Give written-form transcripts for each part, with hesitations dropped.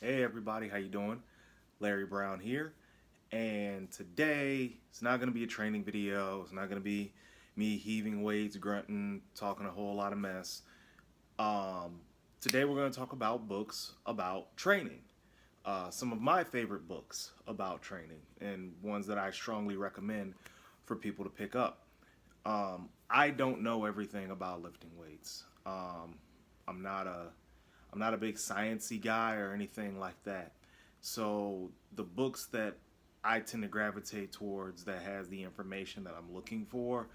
Hey everybody, how you doing? Larry Brown here, and today it's not going to be a training video. It's not going to be me heaving weights, grunting, talking a whole lot of mess. Um, Today we're going to talk about books about training. Some of my favorite books about training, and ones that I strongly recommend for people to pick up. I don't know everything about lifting weights. I'm not a I'm not a big sciencey guy or anything like that. So the books that I tend to gravitate towards that has the information that I'm looking for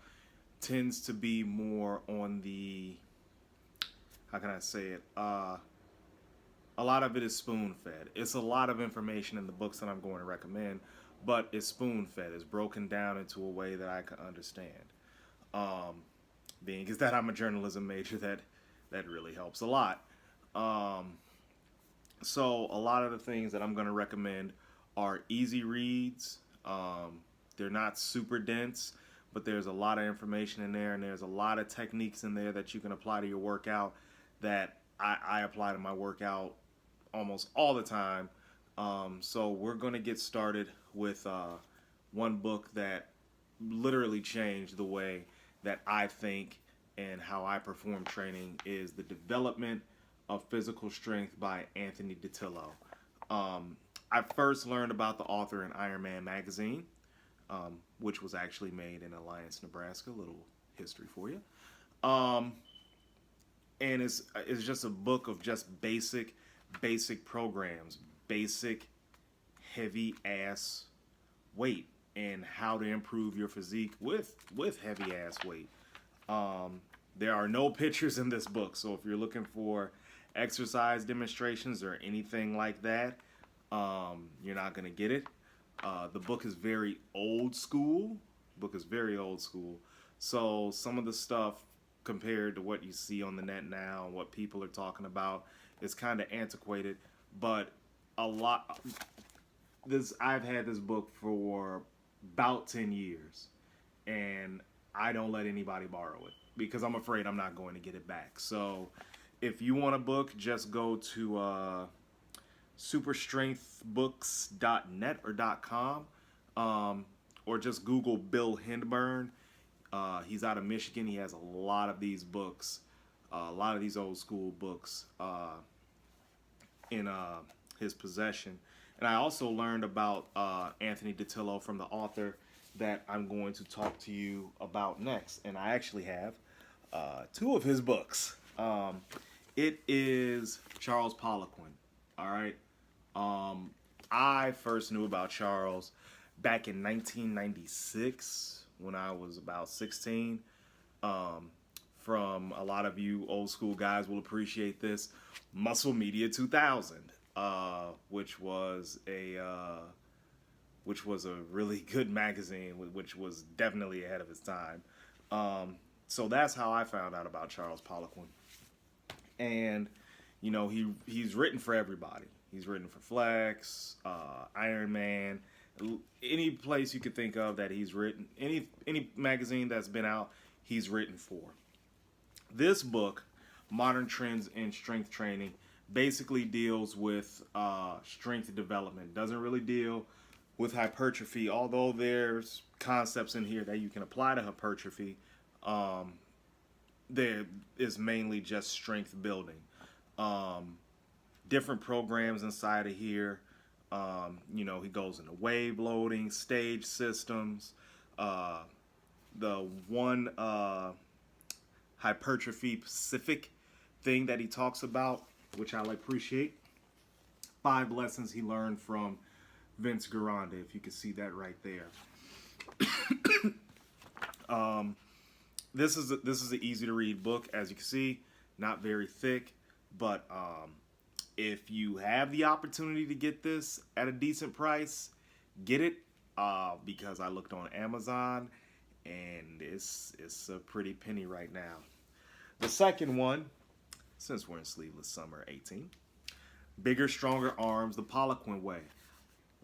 tends to be more on the, how can I say it? A lot of it is spoon fed. It's a lot of information in the books that I'm going to recommend, but it's spoon fed. It's broken down into a way that I can understand. Um, Being is that I'm a journalism major, that really helps a lot. Um, So a lot of the things that I'm going to recommend are easy reads. They're not super dense, but there's a lot of information in there, and there's a lot of techniques in there that you can apply to your workout that I apply to my workout almost all the time. So we're going to get started with one book that literally changed the way that I think and how I perform training is The Development of Physical Strength by Anthony DiTillo. Um, I first learned about the author in Iron Man magazine, which was actually made in Alliance, Nebraska. A little history for you. Um, and it's just a book of just basic programs, basic heavy ass weight, and how to improve your physique with heavy ass weight. Um, there are no pictures in this book, so if you're looking for exercise demonstrations or anything like that, you're not gonna get it. The book is very old school. Book is very old school. So some of the stuff compared to what you see on the net now and what people are talking about is kind of antiquated. But a lot this I've had this book for about 10 years, and I don't let anybody borrow it because I'm afraid I'm not going to get it back. So if you want a book, just go to superstrengthbooks.net or .com, or just Google Bill Hindburn. He's out of Michigan. He has a lot of these books, a lot of these old school books in his possession. And I also learned about Anthony DiTillo from the author that I'm going to talk to you about next. And I actually have two of his books. It is Charles Poliquin. All right. I first knew about Charles back in 1996 when I was about 16. Um, from a lot of you old school guys will appreciate this, Muscle Media 2000, which was a really good magazine, which was definitely ahead of its time. So that's how I found out about Charles Poliquin. And he's written for everybody. He's written for Flex, Iron Man, any place you could think of that he's written, any magazine that's been out, he's written for. This book, Modern Trends in Strength Training, basically deals with strength development. Doesn't really deal with hypertrophy, although there's concepts in here that you can apply to hypertrophy. Um, there is mainly just strength building. Um, Different programs inside of here. He goes into wave loading, stage systems. The one hypertrophy specific thing that he talks about, which I appreciate, 5 lessons he learned from Vince Garanda. If you can see that right there. This is an easy to read book, as you can see, not very thick, but if you have the opportunity to get this at a decent price, get it, because I looked on Amazon and it's a pretty penny right now. The second one, since we're in sleeveless summer 18, Bigger, Stronger Arms, the Poliquin Way.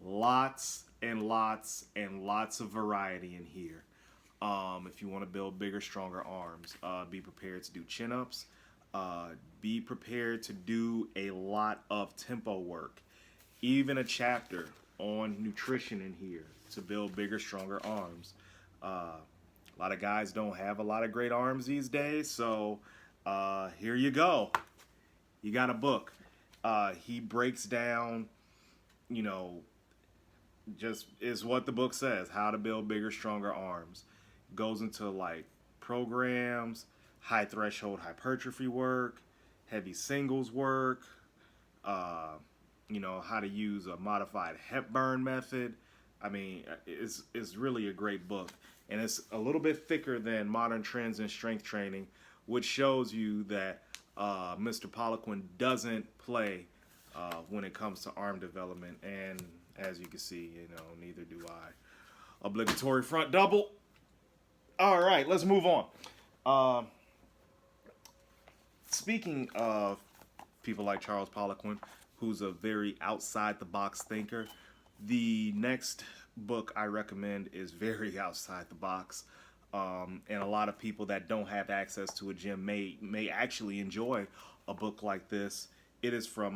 Lots and lots and lots of variety in here. If you want to build bigger, stronger arms, be prepared to do chin-ups. Be prepared to do a lot of tempo work. even a chapter on nutrition in here to build bigger, stronger arms. A lot of guys don't have a lot of great arms these days, so here you go. You got a book. He breaks down, you know, just is what the book says, how to build bigger, stronger arms. Goes into like programs, high threshold hypertrophy work, heavy singles work, you know, how to use a modified Hepburn method. I mean, it's really a great book. And it's a little bit thicker than Modern Trends in Strength Training, which shows you that Mr. Poliquin doesn't play when it comes to arm development. And as you can see, you know, neither do I. Obligatory front double. All right, let's move on. Speaking of people like Charles Poliquin, who's a very outside-the-box thinker, the next book I recommend is very outside the box. And a lot of people that don't have access to a gym may actually enjoy a book like this. It is from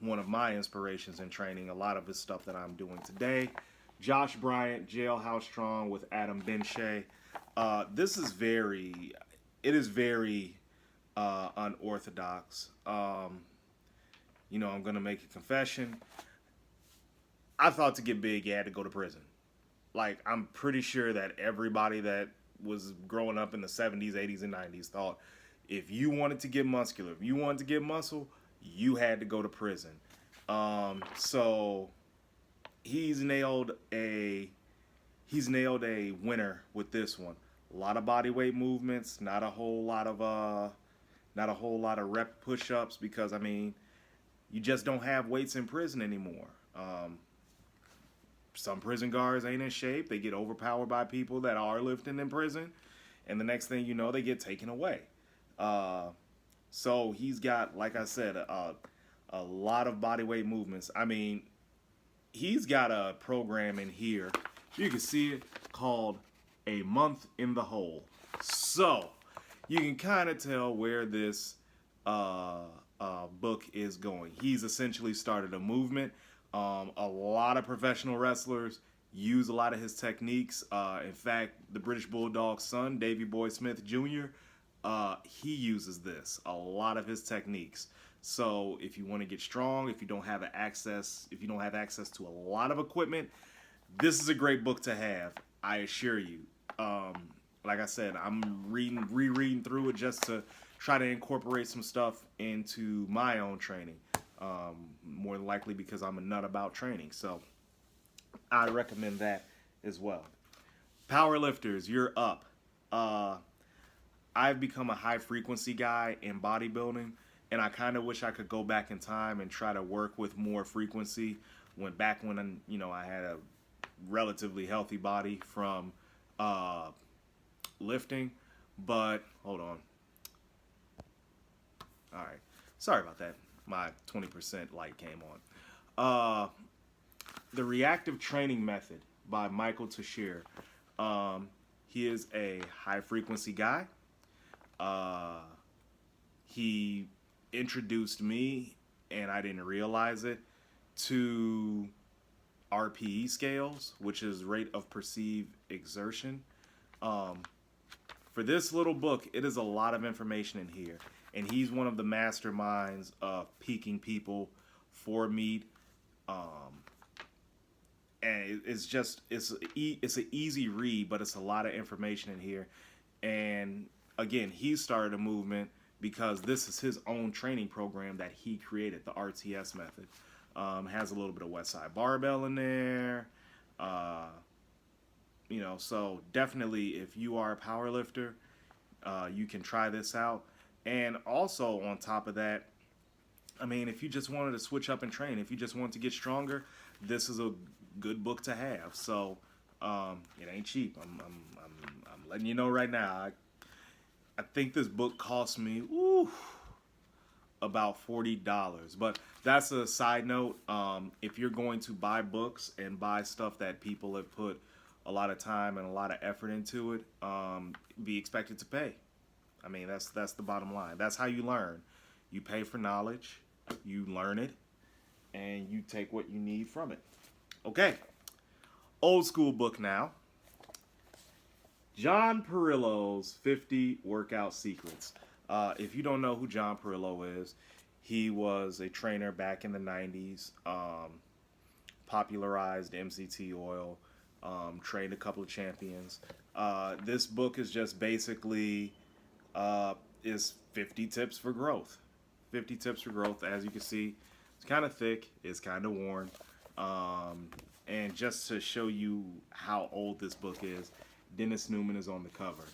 one of my inspirations in training, a lot of the stuff that I'm doing today. Josh Bryant, Jailhouse Strong with Adam Benshea. This is very unorthodox. You know, I'm going to make a confession. I thought to get big, you had to go to prison. Like, I'm pretty sure that everybody that was growing up in the 70s, 80s, and 90s thought if you wanted to get muscular, if you wanted to get muscle, you had to go to prison. So he's nailed a winner with this one. A lot of body weight movements, not a whole lot of rep push-ups, because I mean, you just don't have weights in prison anymore. Some prison guards ain't in shape. They get overpowered by people that are lifting in prison, and the next thing you know, they get taken away. So he's got, like I said, a lot of body weight movements. I mean, he's got a program in here, you can see it, called A Month in the Hole. So you can kind of tell where this book is going. He's essentially started a movement. A lot of professional wrestlers use a lot of his techniques. In fact, the British Bulldog's son, Davey Boy Smith Jr., he uses this, a lot of his techniques. So if you want to get strong, if you don't have access to a lot of equipment, this is a great book to have, I assure you. Like I said, I'm rereading through it just to try to incorporate some stuff into my own training. More than likely because I'm a nut about training. So I recommend that as well. Powerlifters, you're up. I've become a high frequency guy in bodybuilding, and I kind of wish I could go back in time and try to work with more frequency when I had a relatively healthy body from lifting. But hold on. All right. Sorry about that. My 20% light came on. The Reactive Training Method by Michael Tozer. He is a high-frequency guy. He introduced me, and I didn't realize it, to RPE scales, which is rate of perceived exertion. For this little book, it is a lot of information in here. And he's one of the masterminds of peaking people for meet. And it's an easy read, but it's a lot of information in here. And again, he started a movement because this is his own training program that he created, the RTS method. Has a little bit of West Side Barbell in there. So definitely if you are a power lifter, you can try this out. And also on top of that, I mean, if you just wanted to switch up and train, if you just want to get stronger, this is a good book to have. So it ain't cheap. I'm letting you know right now. I think this book cost me about $40. But that's a side note. If you're going to buy books and buy stuff that people have put a lot of time and a lot of effort into it, be expected to pay. I mean, that's the bottom line. That's how you learn. You pay for knowledge, you learn it, and you take what you need from it. Okay, old school book now. John Perillo's 50 Workout Secrets. If you don't know who John Perillo is, he was a trainer back in the 90s, popularized MCT oil, trained a couple of champions. This book is just basically is 50 tips for growth. 50 tips for growth. As you can see, it's kind of thick, it's kind of worn. And just to show you how old this book is, Dennis Newman is on the cover.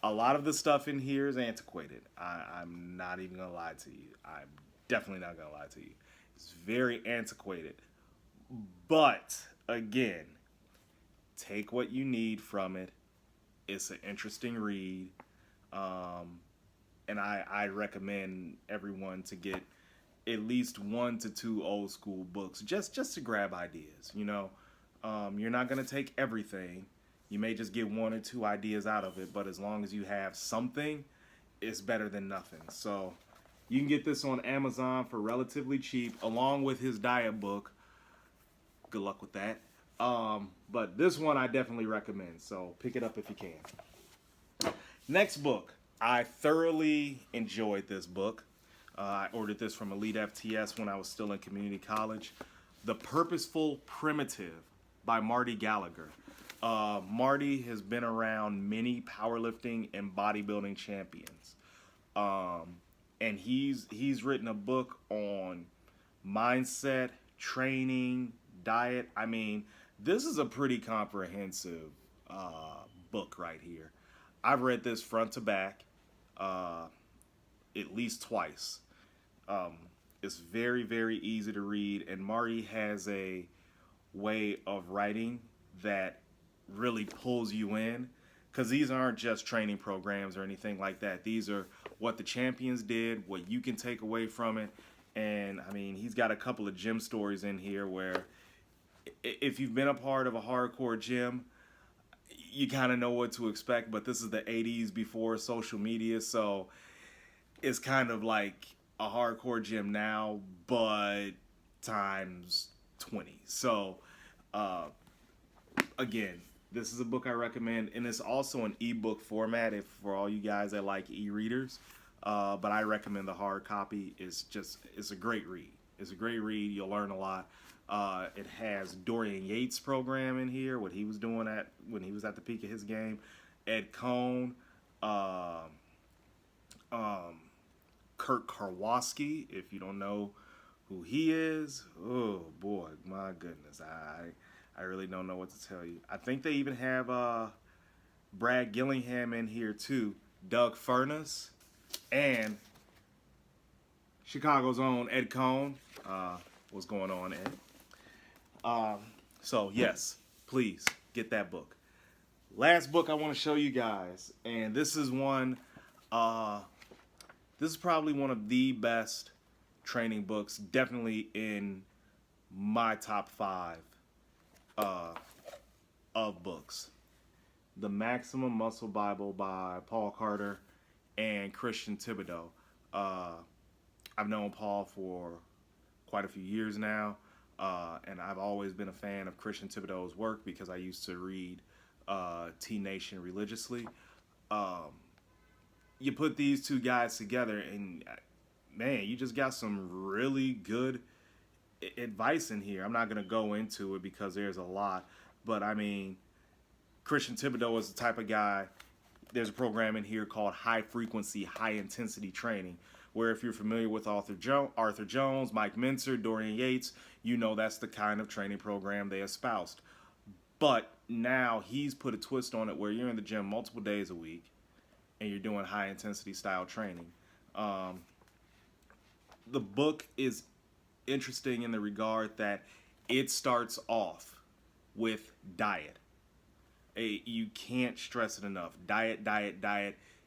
A lot of the stuff in here is antiquated. I'm not even going to lie to you. I'm definitely not going to lie to you. It's very antiquated. But, again, take what you need from it. It's an interesting read. And I recommend everyone to get at least 1 to 2 old school books just to grab ideas. You know, you're not going to take everything. You may just get 1 or 2 ideas out of it, but as long as you have something, it's better than nothing. So you can get this on Amazon for relatively cheap, along with his diet book. Good luck with that. But this one I definitely recommend, so pick it up if you can. Next book. I thoroughly enjoyed this book. I ordered this from Elite FTS when I was still in community college. The Purposeful Primitive by Marty Gallagher. Marty has been around many powerlifting and bodybuilding champions. And he's written a book on mindset, training, diet. I mean, this is a pretty comprehensive book right here. I've read this front to back at least twice. It's very, very easy to read, and Marty has a way of writing that really pulls you in, because these aren't just training programs or anything like that. These are what the champions did, what you can take away from it. And I mean, he's got a couple of gym stories in here where if you've been a part of a hardcore gym, you kind of know what to expect, but this is the 80s before social media, so it's kind of like a hardcore gym now, but times 20. So again, this is a book I recommend, and it's also an ebook format for all you guys that like e-readers. But I recommend the hard copy. It's a great read. It's a great read. You'll learn a lot. It has Dorian Yates' program in here, what he was doing when he was at the peak of his game. Ed Cohn, Kurt Karwoski, if you don't know who he is. Oh boy, my goodness, I really don't know what to tell you. I think they even have Brad Gillingham in here too, Doug Furness, and Chicago's own Ed Cohn. What's going on, Ed? So yes, please get that book. Last book I want to show you guys, and this is one. This is probably one of the best training books, definitely in my top 5 of books. The Maximum Muscle Bible by Paul Carter and Christian Thibodeau. I've known Paul for quite a few years now, and I've always been a fan of Christian Thibodeau's work because I used to read T-Nation religiously. You put these two guys together, and man, you just got some really good advice in here. I'm not going to go into it because there's a lot, but I mean, Christian Thibodeau is the type of guy. There's a program in here called High Frequency, High Intensity Training, where if you're familiar with Arthur Jones, Mike Mincer, Dorian Yates, you know that's the kind of training program they espoused. But now he's put a twist on it where you're in the gym multiple days a week and you're doing high intensity style training. The book is interesting in the regard that it starts off with diet. You can't stress it enough. Diet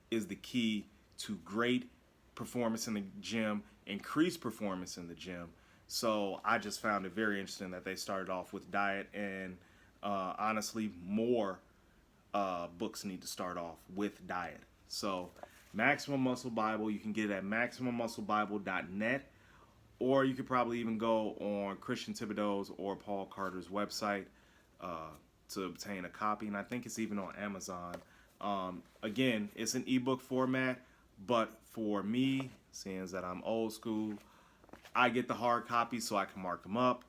is the key to great performance in the gym, increased performance in the gym. So I just found it very interesting that they started off with diet, and honestly, more books need to start off with diet. So Maximum Muscle Bible, you can get it at MaximumMuscleBible.net, or you could probably even go on Christian Thibodeau's or Paul Carter's website to obtain a copy, and I think it's even on Amazon. Again, it's an ebook format, but for me, seeing that I'm old school, I get the hard copy so I can mark them up.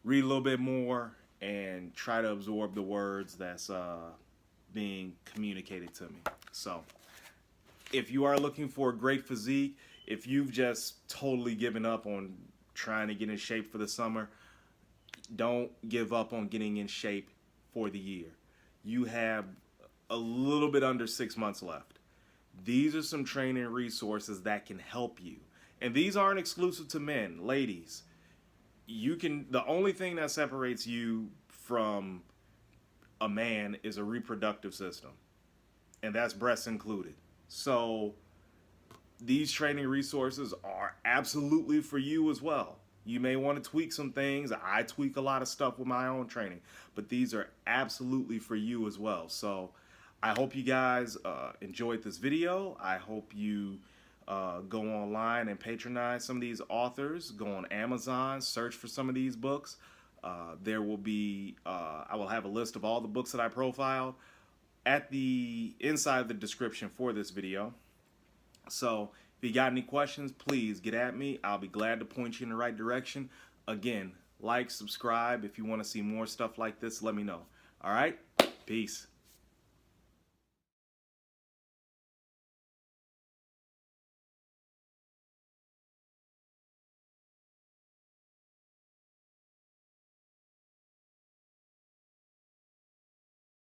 Read a little bit more, and try to absorb the words that's being communicated to me. So, if you are looking for a great physique, if you've just totally given up on trying to get in shape for the summer, don't give up on getting in shape for the year. You have a little bit under 6 months left. These are some training resources that can help you. And these aren't exclusive to men. Ladies, the only thing that separates you from a man is a reproductive system. And that's breasts included. So these training resources are absolutely for you as well. You may want to tweak some things. I tweak a lot of stuff with my own training, but these are absolutely for you as well. So I hope you guys enjoyed this video. I hope you go online and patronize some of these authors. Go on Amazon, search for some of these books. There will be, I will have a list of all the books that I profiled at the inside of the description for this video. So if you got any questions, please get at me. I'll be glad to point you in the right direction. Again, like, subscribe. If you want to see more stuff like this, let me know. All right? Peace.